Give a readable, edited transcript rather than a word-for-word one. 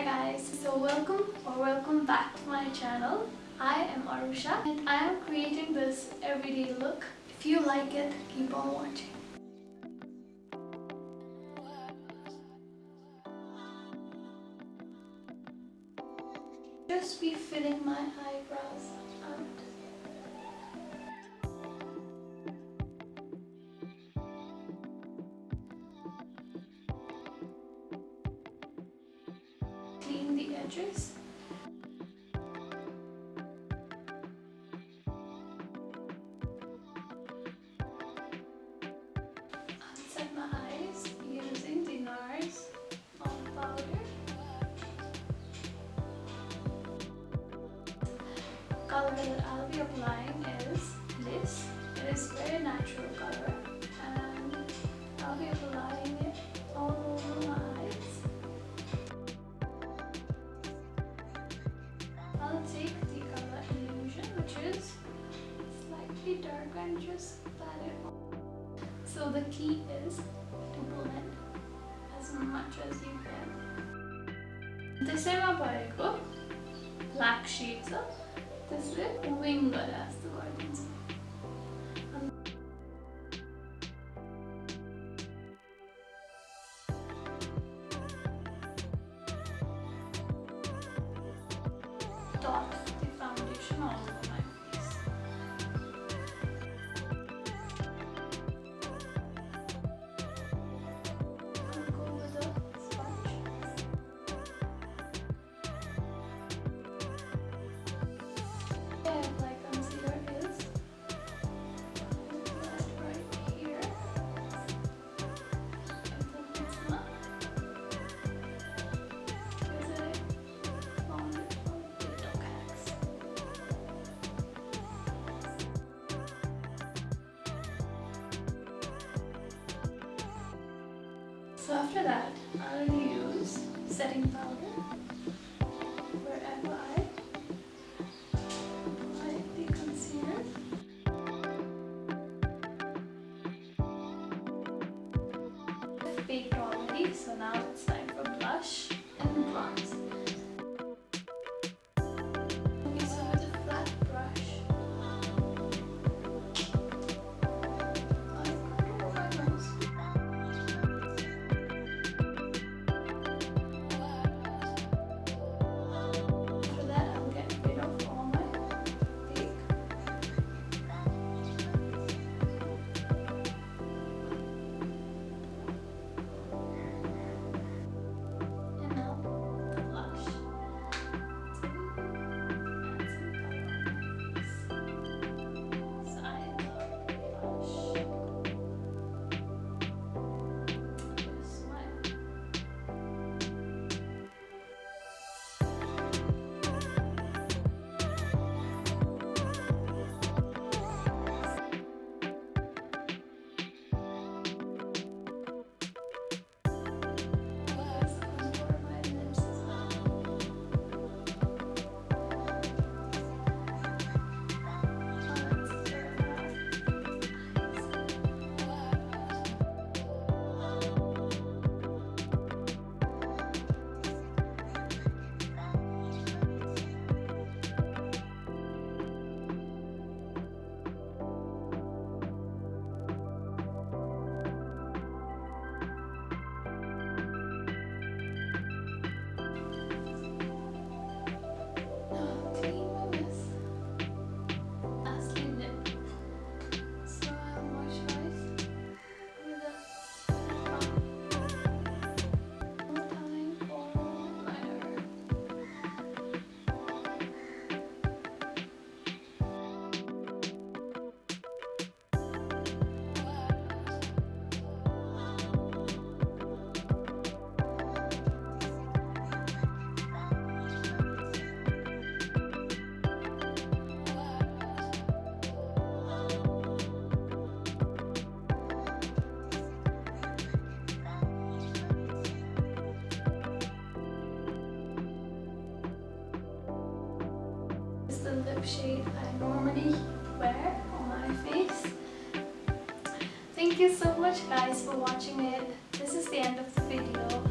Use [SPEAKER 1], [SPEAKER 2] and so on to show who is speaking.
[SPEAKER 1] Hi guys, so welcome back to my channel. I am Arusha and I am creating this everyday look. If you like it, keep on watching. Just be filling my eyebrows out. Clean the edges. I'll set my eyes using the NARS powder. Color that I'll be applying is this. It is very natural color and I'll be applying it all over my eyes. I'll take the color Illusion, which is slightly darker, and just pat it on. So the key is to blend as much as you can. This is my black shades up. This is wing as the guardians. Dot the foundation all over my face. I'll go with a sponge. Like concealer is right here. And then it's not. Because I found it from TikTok hacks. So after that, I'll use setting powder wherever I apply the concealer. I've baked already, so now it's time for blush and bronze. Okay, so with a flat brush, I'll go over my nose. After that, I'll get rid of all my bake. And now the blush to add some color on my face. So I love blush. Just smile. Let's contour my lips as well. Let's turn our Now clean my mess. Lastly, lip. So I'll moisturize with a lip balm. No time for liner. This is the lip shade I normally wear on my face. Thank you so much guys for watching it. This is the end of the video.